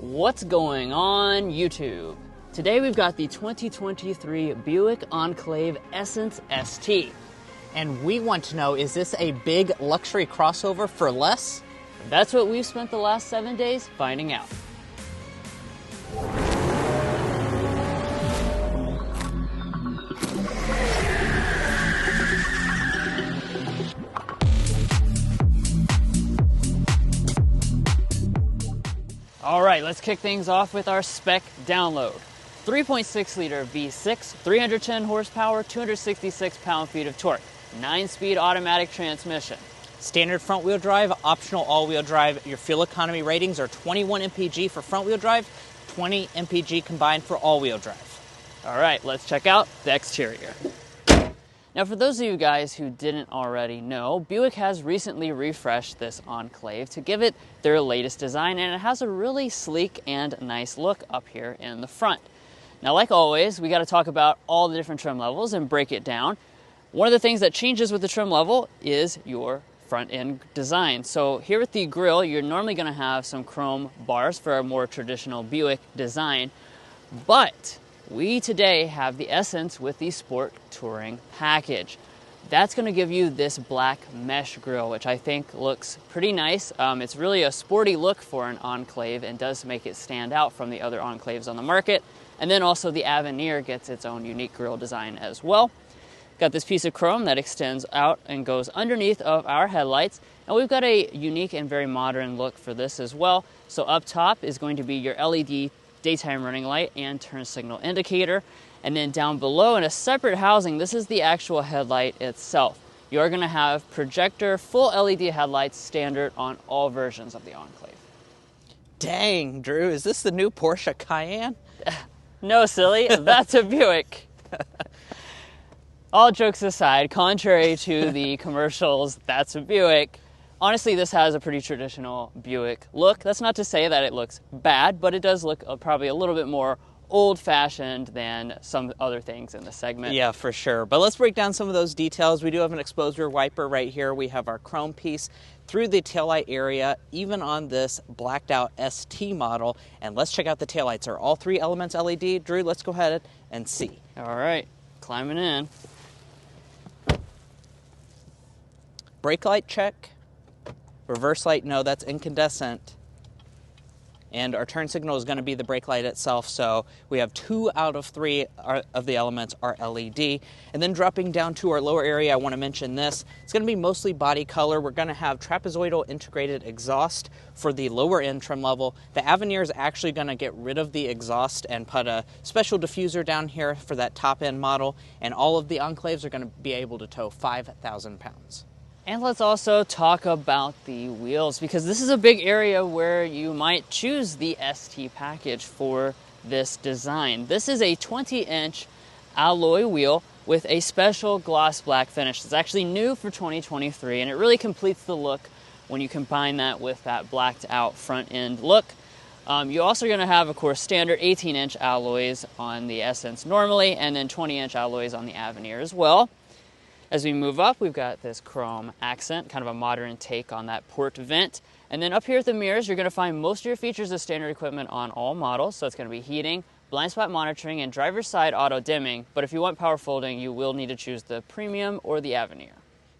What's going on YouTube? Today we've got the 2023 Buick Enclave Essence ST. And we want to know, is this a big luxury crossover for less? That's what we've spent the last 7 days finding out. All right, let's kick things off with our spec download. 3.6 liter V6, 310 horsepower, 266 pound-feet of torque, 9-speed automatic transmission. Standard front-wheel drive, optional all-wheel drive. Your fuel economy ratings are 21 mpg for front-wheel drive, 20 mpg combined for all-wheel drive. All right, let's check out the exterior. Now, for those of you guys who didn't already know, Buick has recently refreshed this Enclave to give it their latest design, and it has a really sleek and nice look up here in the front. Now, like always, we got to talk about all the different trim levels and break it down. One of the things that changes with the trim level is your front end design. So here with the grille, you're normally going to have some chrome bars for a more traditional Buick design, but we today have the Essence with the Sport Touring package. That's going to give you this black mesh grille, which I think looks pretty nice. It's really a sporty look for an Enclave and does make it stand out from the other Enclaves on the market. And then also the Avenir gets its own unique grille design as well. Got this piece of chrome that extends out and goes underneath of our headlights. And we've got a unique and very modern look for this as well. So up top is going to be your LED daytime running light and turn signal indicator. And then down below in a separate housing, this is the actual headlight itself. You are going to have projector full LED headlights standard on all versions of the Enclave. Dang, Drew, is this the new Porsche Cayenne? No, silly, that's a Buick. All jokes aside, contrary to the commercials, that's a Buick. Honestly, this has a pretty traditional Buick look. That's not to say that it looks bad, but it does look probably a little bit more old-fashioned than some other things in the segment. Yeah, for sure. But let's break down some of those details. We do have an exposure wiper right here. We have our chrome piece through the taillight area, even on this blacked out ST model. And let's check out the taillights. Are all three elements LED? Drew, let's go ahead and see. All right, climbing in. Brake light check. Reverse light, no, that's incandescent. And our turn signal is going to be the brake light itself, so we have 2 out of 3 of the elements are LED. And then dropping down to our lower area, I want to mention this. It's going to be mostly body color. We're going to have trapezoidal integrated exhaust for the lower end trim level. The Avenir is actually going to get rid of the exhaust and put a special diffuser down here for that top end model. And all of the Enclaves are going to be able to tow 5,000 pounds. And let's also talk about the wheels, because this is a big area where you might choose the ST package for this design. This is a 20-inch alloy wheel with a special gloss black finish. It's actually new for 2023, and it really completes the look when you combine that with that blacked out front end look. You're also going to have, of course, standard 18-inch alloys on the Essence normally, and then 20-inch alloys on the Avenir as well. As we move up, we've got this chrome accent, kind of a modern take on that port vent. And then up here at the mirrors, you're going to find most of your features of standard equipment on all models. So it's going to be heating, blind spot monitoring, and driver's side auto dimming. But if you want power folding, you will need to choose the Premium or the Avenir.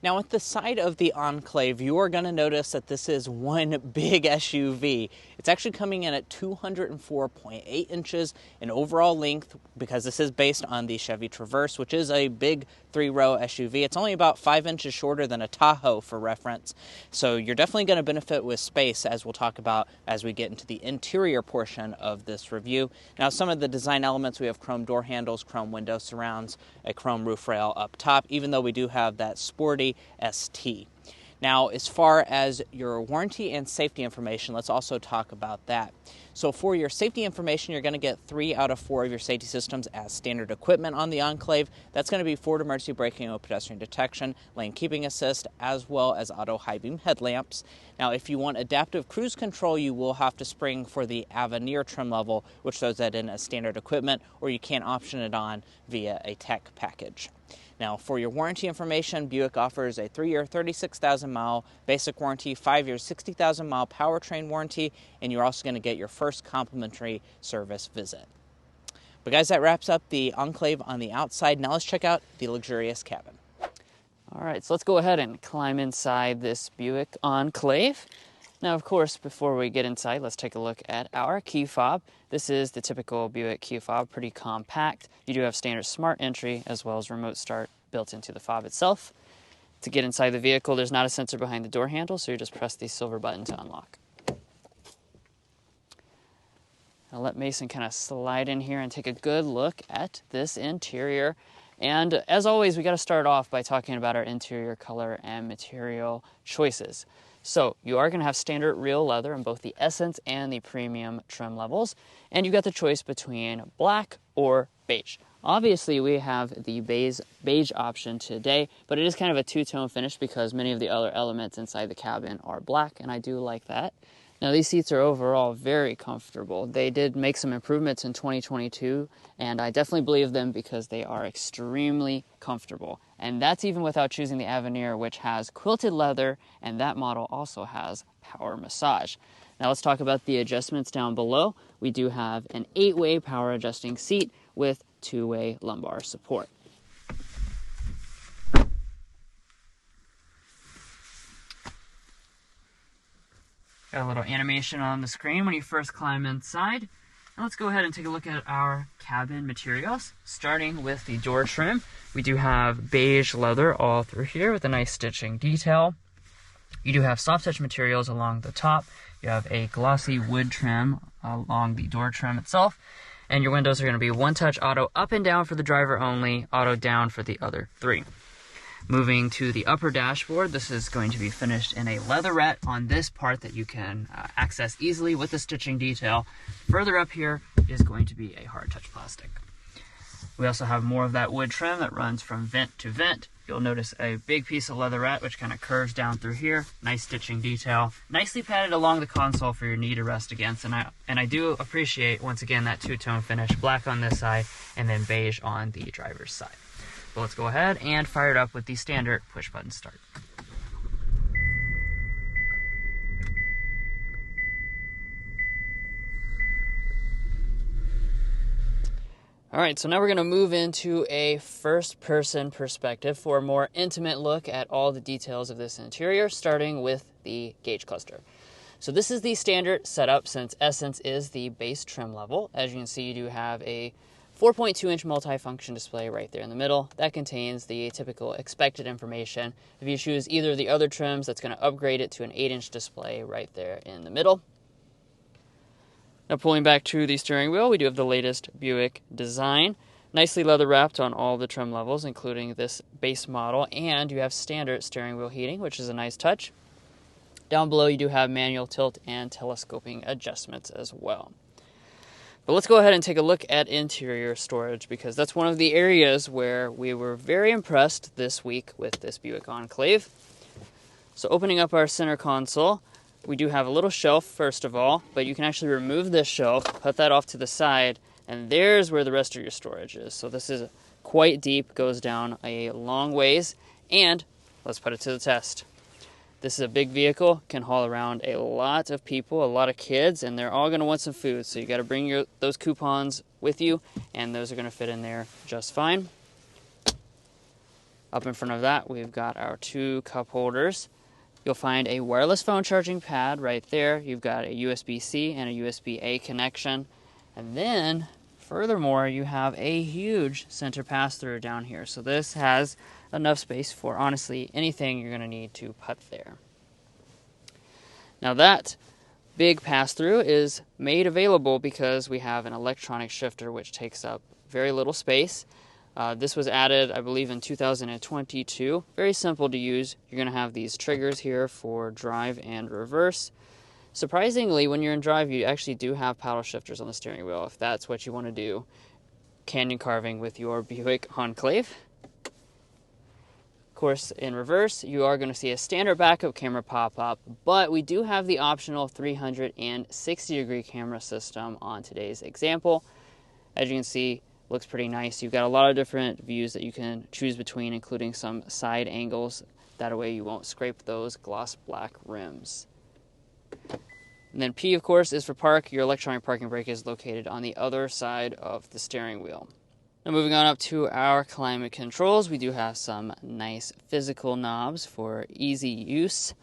Now, at the side of the Enclave, you are going to notice that this is one big SUV. It's actually coming in at 204.8 inches in overall length, because this is based on the Chevy Traverse, which is a big 3-row SUV. It's only about 5 inches shorter than a Tahoe for reference. So you're definitely going to benefit with space, as we'll talk about as we get into the interior portion of this review. Now, some of the design elements, we have chrome door handles, chrome window surrounds, a chrome roof rail up top, even though we do have that sporty ST. Now, as far as your warranty and safety information, let's also talk about that. So for your safety information, you're going to get 3 out of 4 of your safety systems as standard equipment on the Enclave. That's going to be forward emergency braking and pedestrian detection, lane keeping assist, as well as auto high beam headlamps. Now, if you want adaptive cruise control, you will have to spring for the Avenir trim level, which throws that in as standard equipment, or you can option it on via a tech package. Now, for your warranty information, Buick offers a 3-year, 36,000-mile basic warranty, 5-year, 60,000-mile powertrain warranty, and you're also going to get your first complimentary service visit. But guys, that wraps up the Enclave on the outside. Now let's check out the luxurious cabin. All right, so let's go ahead and climb inside this Buick Enclave. Now, of course, before we get inside, let's take a look at our key fob. This is the typical Buick key fob, pretty compact. You do have standard smart entry as well as remote start built into the fob itself. To get inside the vehicle, there's not a sensor behind the door handle, so you just press the silver button to unlock. I'll let Mason kind of slide in here and take a good look at this interior. And as always, we got to start off by talking about our interior color and material choices. So you are going to have standard real leather in both the Essence and the Premium trim levels, and you've got the choice between black or beige. Obviously, we have the beige option today, but it is kind of a two-tone finish because many of the other elements inside the cabin are black, and I do like that. Now, these seats are overall very comfortable. They did make some improvements in 2022, and I definitely believe them because they are extremely comfortable. And that's even without choosing the Avenir, which has quilted leather, and that model also has power massage. Now, let's talk about the adjustments down below. We do have an 8-way power adjusting seat with 2-way lumbar support. Got a little animation on the screen when you first climb inside. Now let's go ahead and take a look at our cabin materials. Starting with the door trim, we do have beige leather all through here with a nice stitching detail. You do have soft touch materials along the top. You have a glossy wood trim along the door trim itself. And your windows are going to be one-touch auto up and down for the driver only, auto down for the other 3. Moving to the upper dashboard, this is going to be finished in a leatherette on this part that you can access easily with the stitching detail. Further up here is going to be a hard touch plastic. We also have more of that wood trim that runs from vent to vent. You'll notice a big piece of leatherette which kind of curves down through here. Nice stitching detail. Nicely padded along the console for your knee to rest against. And I do appreciate, once again, that two-tone finish. Black on this side and then beige on the driver's side. But let's go ahead and fire it up with the standard push-button start. All right, so now we're going to move into a first-person perspective for a more intimate look at all the details of this interior, starting with the gauge cluster. So this is the standard setup since Essence is the base trim level. As you can see, you do have a 4.2-inch multi-function display right there in the middle. That contains the typical expected information. If you choose either of the other trims, that's going to upgrade it to an 8-inch display right there in the middle. Now pulling back to the steering wheel, we do have the latest Buick design. Nicely leather wrapped on all the trim levels, including this base model, and you have standard steering wheel heating, which is a nice touch. Down below, you do have manual tilt and telescoping adjustments as well. But let's go ahead and take a look at interior storage because that's one of the areas where we were very impressed this week with this Buick Enclave. So opening up our center console, we do have a little shelf first of all, but you can actually remove this shelf, put that off to the side, and there's where the rest of your storage is. So this is quite deep, goes down a long ways, and let's put it to the test. This is a big vehicle, can haul around a lot of people, a lot of kids, and they're all going to want some food. So you got to bring those coupons with you, and those are going to fit in there just fine. Up in front of that, we've got our 2 cup holders. You'll find a wireless phone charging pad right there. You've got a USB-C and a USB-A connection. And then, furthermore, you have a huge center pass-through down here. So this has enough space for, honestly, anything you're going to need to put there. Now that big pass-through is made available because we have an electronic shifter which takes up very little space. This was added, I believe, in 2022. Very simple to use. You're going to have these triggers here for drive and reverse. Surprisingly, when you're in drive, you actually do have paddle shifters on the steering wheel if that's what you want to do. Canyon carving with your Buick Enclave. Of course, in reverse, you are going to see a standard backup camera pop up, but we do have the optional 360-degree camera system on today's example. As you can see, looks pretty nice. You've got a lot of different views that you can choose between, including some side angles. That way you won't scrape those gloss black rims. And then P, of course, is for park. Your electronic parking brake is located on the other side of the steering wheel. Now moving on up to our climate controls, we do have some nice physical knobs for easy use.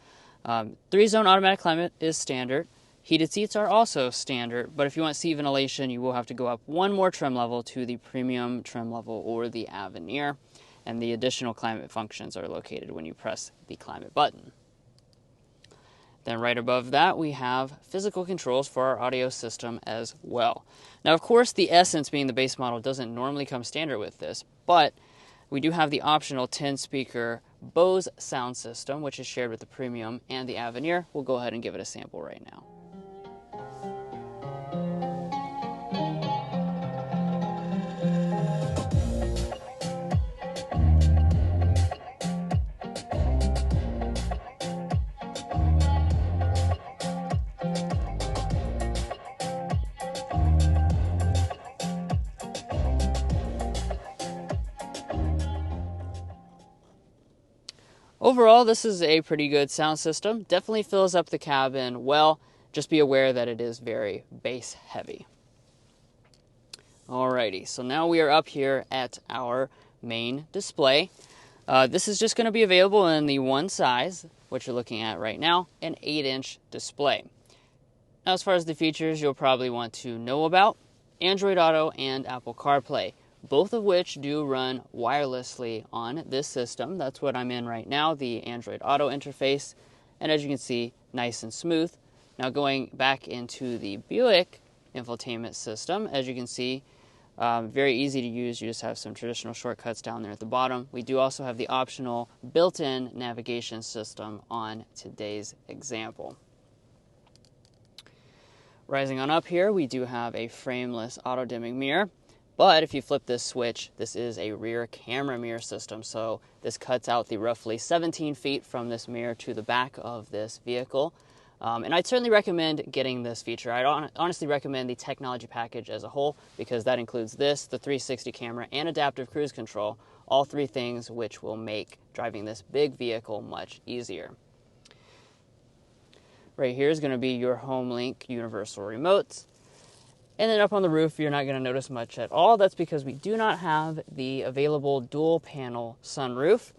3-zone automatic climate is standard. Heated seats are also standard, but if you want seat ventilation, you will have to go up one more trim level to the premium trim level or the Avenir, and the additional climate functions are located when you press the climate button. Then right above that, we have physical controls for our audio system as well. Now, of course, the Essence, being the base model, doesn't normally come standard with this, but we do have the optional 10-speaker Bose sound system, which is shared with the Premium and the Avenir. We'll go ahead and give it a sample right now. Overall, this is a pretty good sound system. Definitely fills up the cabin well. Just be aware that it is very bass heavy. Alrighty, so now we are up here at our main display. This is just going to be available in the one size, which you're looking at right now, an 8-inch display. Now, as far as the features you'll probably want to know about, Android Auto and Apple CarPlay, both of which do run wirelessly on this system. That's what I'm in right now, the Android Auto interface. And as you can see, nice and smooth. Now going back into the Buick infotainment system, as you can see, very easy to use. You just have some traditional shortcuts down there at the bottom. We do also have the optional built-in navigation system on today's example. Rising on up here, we do have a frameless auto-dimming mirror. But if you flip this switch, this is a rear camera mirror system, so this cuts out the roughly 17 feet from this mirror to the back of this vehicle. And I'd certainly recommend getting this feature. I'd honestly recommend the technology package as a whole, because that includes this, the 360 camera, and adaptive cruise control, all three things which will make driving this big vehicle much easier. Right here is going to be your HomeLink universal remotes. And then up on the roof, you're not going to notice much at all. That's because we do not have the available dual panel sunroof.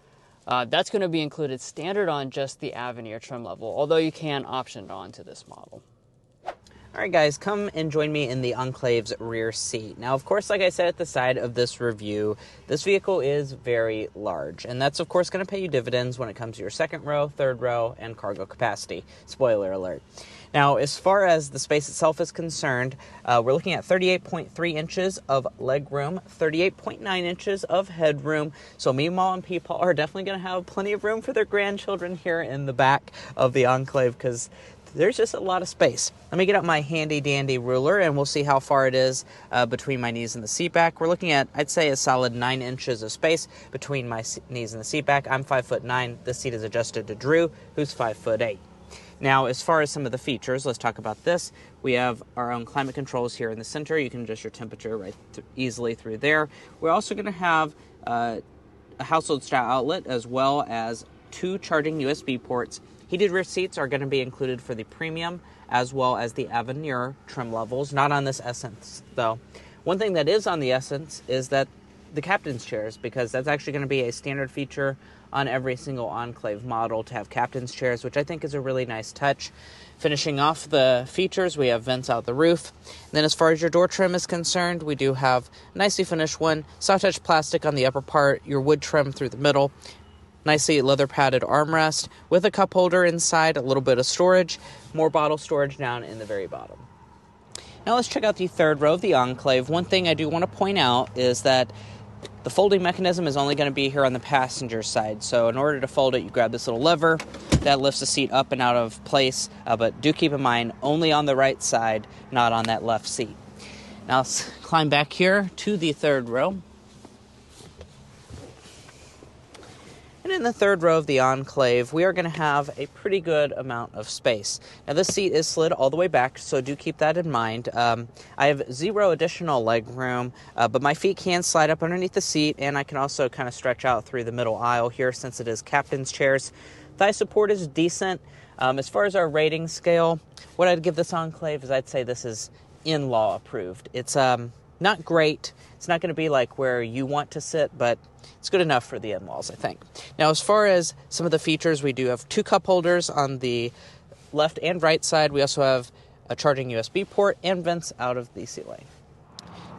That's going to be included standard on just the Avenir trim level, although you can option it on to this model. Alright guys, come and join me in the Enclave's rear seat. Now, of course, like I said at the side of this review, this vehicle is very large, and that's of course going to pay you dividends when it comes to your second row, third row, and cargo capacity. Spoiler alert. Now, as far as the space itself is concerned, we're looking at 38.3 inches of legroom, 38.9 inches of headroom. So me, Mom, and Peepaw are definitely going to have plenty of room for their grandchildren here in the back of the Enclave, because there's just a lot of space. Let me get out my handy-dandy ruler, and we'll see how far it is between my knees and the seat back. We're looking at, I'd say, a solid 9 inches of space between my knees and the seat back. I'm 5'9". This seat is adjusted to Drew, who's 5'8". Now, as far as some of the features, let's talk about this. We have our own climate controls here in the center. You can adjust your temperature right easily through there. We're also going to have a household-style outlet, as well as 2 charging USB ports. Heated rear seats are going to be included for the Premium, as well as the Avenir trim levels. Not on this Essence, though. One thing that is on the Essence is that the captain's chairs, because that's actually going to be a standard feature on every single Enclave model to have captain's chairs, which I think is a really nice touch. Finishing off the features, we have vents out the roof. And then as far as your door trim is concerned, we do have a nicely finished one, soft touch plastic on the upper part, your wood trim through the middle, nicely leather padded armrest with a cup holder inside, a little bit of storage, more bottle storage down in the very bottom. Now let's check out the third row of the Enclave. One thing I do want to point out is that the folding mechanism is only going to be here on the passenger side. So in order to fold it, you grab this little lever that lifts the seat up and out of place. But do keep in mind, only on the right side, not on that left seat. Now let's climb back here to the third row. And Even in the third row of the Enclave, we are going to have a pretty good amount of space. Now, this seat is slid all the way back, so do keep that in mind. I have 0 additional leg room, but my feet can slide up underneath the seat, and I can also kind of stretch out through the middle aisle here since it is captain's chairs. Thigh support is decent. As far as our rating scale, what I'd give this Enclave is I'd say this is in-law approved. It's not great. It's not going to be like where you want to sit, but it's good enough for the in-laws, I think. Now, as far as some of the features, we do have 2 cup holders on the left and right side. We also have a charging USB port and vents out of the ceiling.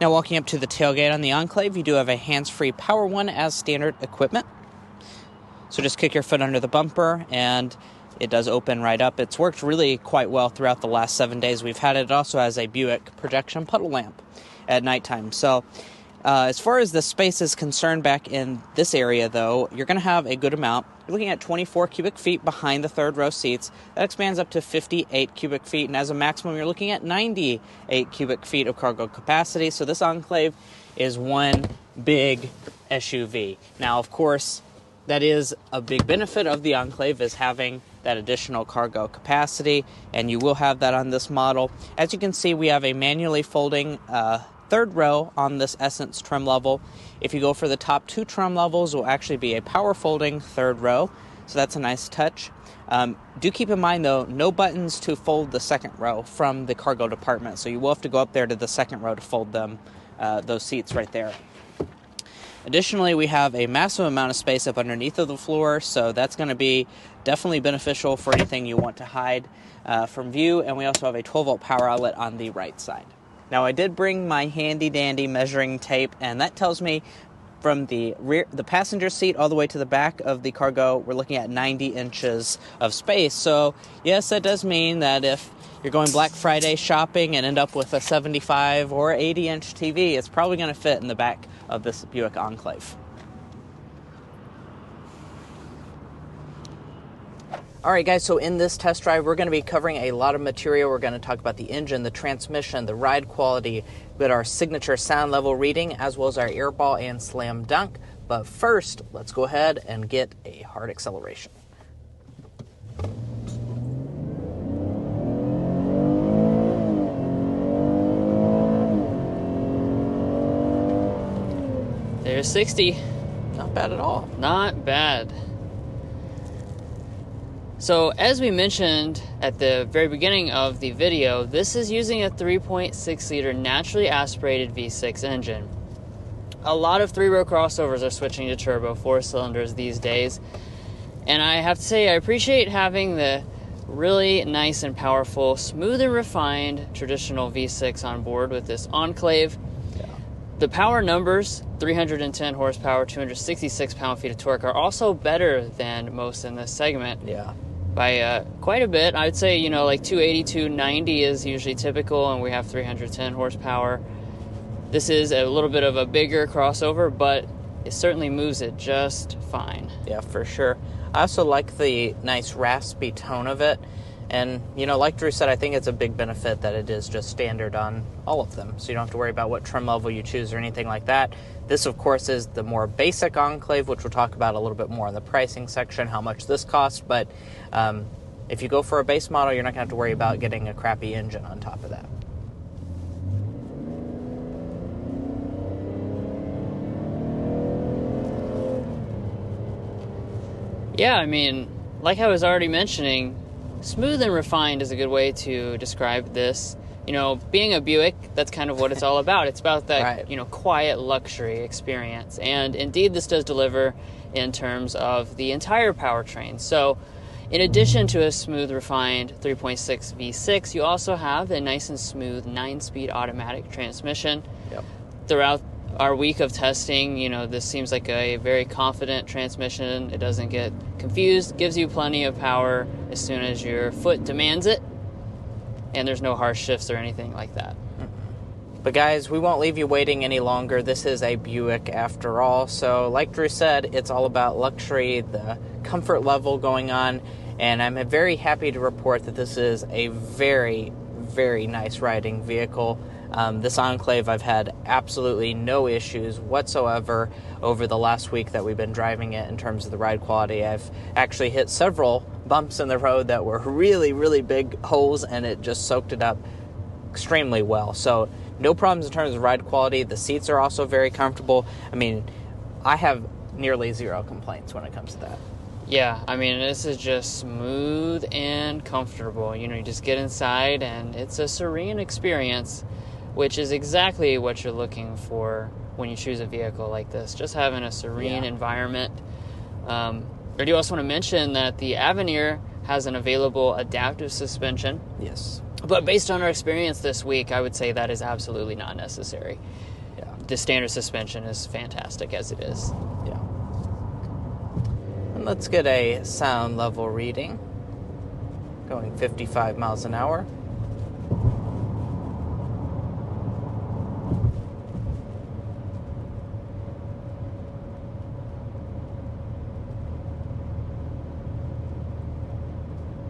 Now, walking up to the tailgate on the Enclave, you do have a hands-free Power One as standard equipment. So just kick your foot under the bumper, and it does open right up. It's worked really quite well throughout the last 7 days we've had it. It also has a Buick projection puddle lamp at nighttime. So as far as the space is concerned back in this area, though, you're going to have a good amount. You're looking at 24 cubic feet behind the third row seats. That expands up to 58 cubic feet, and as a maximum, you're looking at 98 cubic feet of cargo capacity. So this Enclave is one big SUV. Now, of course, that is a big benefit of the Enclave, is having that additional cargo capacity, and you will have that on this model. As you can see, we have a manually folding third row on this Essence trim level. If you go for the top 2 trim levels, it will actually be a power folding third row, so that's a nice touch. Do keep in mind, though, no buttons to fold the second row from the cargo department, so you will have to go up there to the second row to fold them, those seats right there. Additionally, we have a massive amount of space up underneath of the floor, so that's going to be definitely beneficial for anything you want to hide from view, and we also have a 12-volt power outlet on the right side. Now, I did bring my handy-dandy measuring tape, and that tells me from the passenger seat all the way to the back of the cargo, we're looking at 90 inches of space. So, yes, that does mean that if you're going Black Friday shopping and end up with a 75 or 80-inch TV, it's probably going to fit in the back of this Buick Enclave. All right, guys, so in this test drive, we're going to be covering a lot of material. We're going to talk about the engine, the transmission, the ride quality, with our signature sound level reading, as well as our airball and slam dunk. But first, let's go ahead and get a hard acceleration. There's 60. Not bad at all. Not bad. So, as we mentioned at the very beginning of the video, this is using a 3.6-liter naturally aspirated V6 engine. A lot of 3-row crossovers are switching to turbo 4 cylinders these days, and I have to say I appreciate having the really nice and powerful, smooth and refined traditional V6 on board with this Enclave. The power numbers, 310 horsepower, 266 pound-feet of torque, are also better than most in this segment. Yeah. By quite a bit. I'd say, like 280, 290 is usually typical, and we have 310 horsepower. This is a little bit of a bigger crossover, but it certainly moves it just fine. Yeah, for sure. I also like the nice raspy tone of it. And, like Drew said, I think it's a big benefit that it is just standard on all of them. So you don't have to worry about what trim level you choose or anything like that. This, of course, is the more basic Enclave, which we'll talk about a little bit more in the pricing section, how much this costs. But if you go for a base model, you're not going to have to worry about getting a crappy engine on top of that. Yeah, I mean, like I was already mentioning, smooth and refined is a good way to describe this. Being a Buick, that's kind of what it's all about. It's about that, right. Quiet luxury experience. And indeed, this does deliver in terms of the entire powertrain. So, in addition to a smooth, refined 3.6 V6, you also have a nice and smooth 9-speed automatic transmission. Yep. Throughout our week of testing, this seems like a very confident transmission. It doesn't get confused, gives you plenty of power as soon as your foot demands it, and there's no harsh shifts or anything like that. But guys, we won't leave you waiting any longer. This is a Buick after all. So like Drew said, it's all about luxury, the comfort level going on. And I'm very happy to report that this is a very, very nice riding vehicle. This Enclave, I've had absolutely no issues whatsoever over the last week that we've been driving it in terms of the ride quality. I've actually hit several bumps in the road that were really, really big holes, and it just soaked it up extremely well. So no problems in terms of ride quality. The seats are also very comfortable. I mean, I have nearly zero complaints when it comes to that. Yeah, I mean, this is just smooth and comfortable. You know, you just get inside and it's a serene experience, which is exactly what you're looking for when you choose a vehicle like this. Just having a serene environment. I do also want to mention that the Avenir has an available adaptive suspension. Yes. But based on our experience this week, I would say that is absolutely not necessary. Yeah. The standard suspension is fantastic as it is. Yeah. And let's get a sound level reading. Going 55 miles an hour.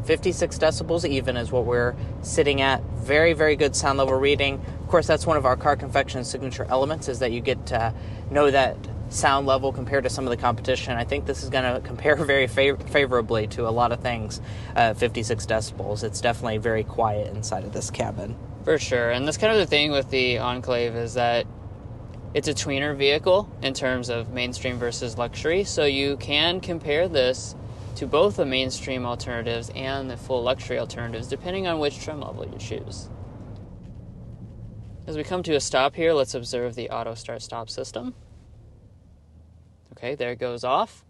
.56 decibels even is what we're sitting at. Very, very good sound level reading. Of course, that's one of our Car Confections signature elements, is that you get to know that sound level compared to some of the competition. I think this is going to compare very favorably to a lot of things. 56 decibels. It's definitely very quiet inside of this cabin. For sure. And that's kind of the thing with the Enclave, is that it's a tweener vehicle in terms of mainstream versus luxury. So you can compare this to both the mainstream alternatives and the full luxury alternatives, depending on which trim level you choose. As we come to a stop here, let's observe the auto start-stop system. Okay, there it goes off.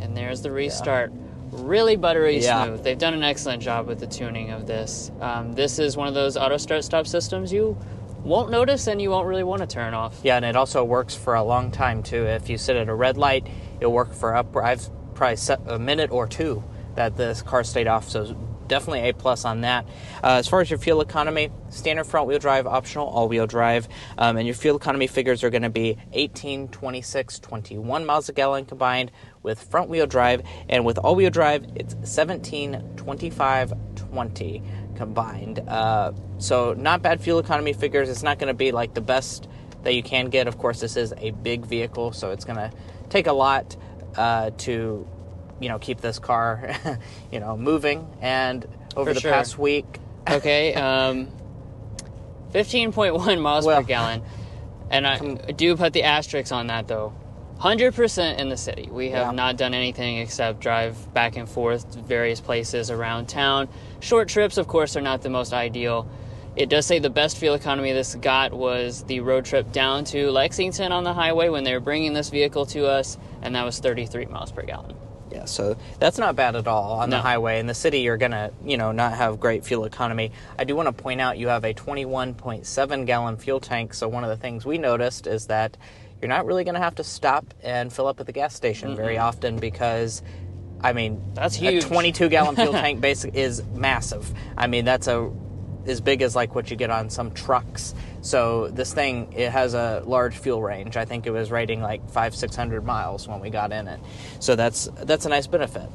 And there's the restart. Yeah. Really buttery smooth. They've done an excellent job with the tuning of this. This is one of those auto start-stop systems you won't notice and you won't really want to turn off. Yeah, and it also works for a long time, too. If you sit at a red light, it'll work for I've probably set a minute or two that this car stayed off, so definitely A+ on that. As far as your fuel economy, standard front-wheel drive, optional all-wheel drive, and your fuel economy figures are going to be 18, 26, 21 miles a gallon combined with front-wheel drive, and with all-wheel drive, it's 17, 25, 20 combined. So not bad fuel economy figures. It's not going to be like the best that you can get. Of course, this is a big vehicle, so it's going to take a lot to, keep this car, moving. And over the past week... Okay, 15.1 miles per gallon. And I do put the asterisk on that, though. 100% in the city. We have not done anything except drive back and forth to various places around town. Short trips, of course, are not the most ideal. It does say the best fuel economy this got was the road trip down to Lexington on the highway when they were bringing this vehicle to us, and that was 33 miles per gallon. Yeah, so that's not bad at all on the highway. In the city, you're going to, not have great fuel economy. I do want to point out you have a 21.7 gallon fuel tank, so one of the things we noticed is that you're not really going to have to stop and fill up at the gas station very often because, that's huge. A 22 gallon fuel tank is massive. That's as big as like what you get on some trucks. So this thing, it has a large fuel range. I think it was rating like 500-600 miles when we got in it. So that's a nice benefit.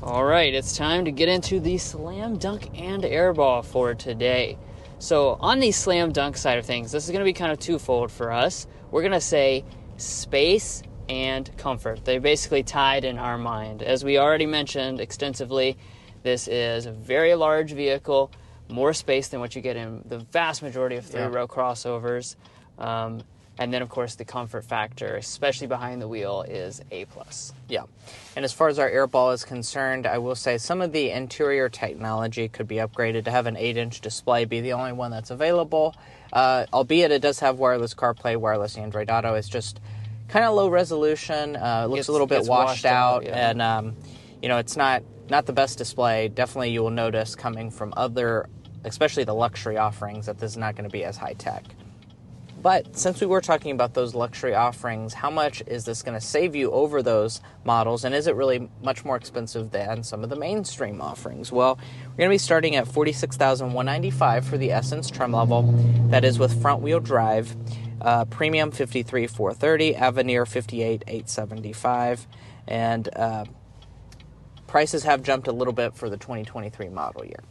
All right, it's time to get into the slam dunk and airball for today. So on the slam dunk side of things, this is going to be kind of twofold for us. We're going to say space and comfort. They're basically tied in our mind. As we already mentioned extensively, this is a very large vehicle, more space than what you get in the vast majority of three-row crossovers. And then, of course, the comfort factor, especially behind the wheel, is A+. Yeah. And as far as our airball is concerned, I will say some of the interior technology could be upgraded to have an 8-inch display be the only one that's available. Albeit it does have wireless CarPlay, wireless Android Auto. It's just kind of low resolution. Looks a little bit washed out. And, it's not the best display. Definitely you will notice coming from other, especially the luxury offerings, that this is not going to be as high-tech. But since we were talking about those luxury offerings, how much is this going to save you over those models, and is it really much more expensive than some of the mainstream offerings? Well, we're going to be starting at $46,195 for the Essence trim level. That is with front-wheel drive, Premium $53,430, Avenir $58,875, and prices have jumped a little bit for the 2023 model year.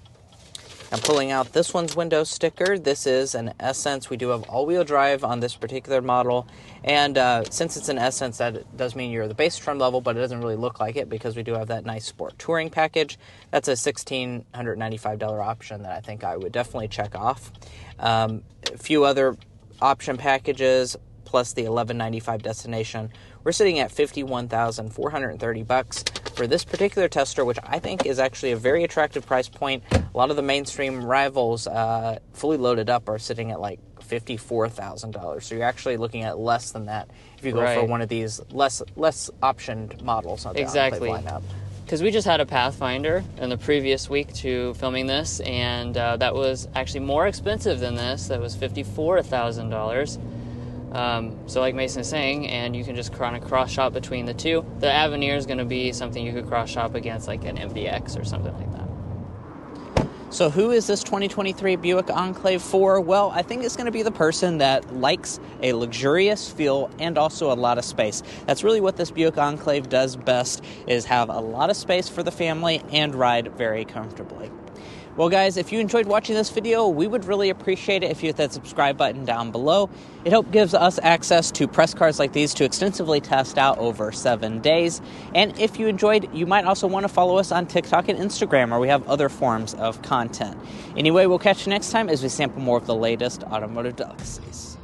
I'm pulling out this one's window sticker. This is an Essence. We do have all-wheel drive on this particular model. And since it's an Essence, that does mean you're the base trim level, but it doesn't really look like it because we do have that nice sport touring package. That's a $1,695 option that I think I would definitely check off. A few other option packages, plus the $1,195 destination. We're sitting at $51,430 for this particular tester, which I think is actually a very attractive price point. A lot of the mainstream rivals, fully loaded up, are sitting at like $54,000. So you're actually looking at less than that if you go for one of these less optioned models on the Enclave lineup. Because we just had a Pathfinder in the previous week to filming this, and that was actually more expensive than this. That was $54,000. So like Mason is saying, and you can just kind of cross-shop between the two. The Avenir is going to be something you could cross-shop against, like an MDX or something like that. So who is this 2023 Buick Enclave for? Well, I think it's going to be the person that likes a luxurious feel and also a lot of space. That's really what this Buick Enclave does best, is have a lot of space for the family and ride very comfortably. Well, guys, if you enjoyed watching this video, we would really appreciate it if you hit that subscribe button down below. It helps gives us access to press cars like these to extensively test out over 7 days. And if you enjoyed, you might also want to follow us on TikTok and Instagram, where we have other forms of content. Anyway, we'll catch you next time as we sample more of the latest automotive delicacies.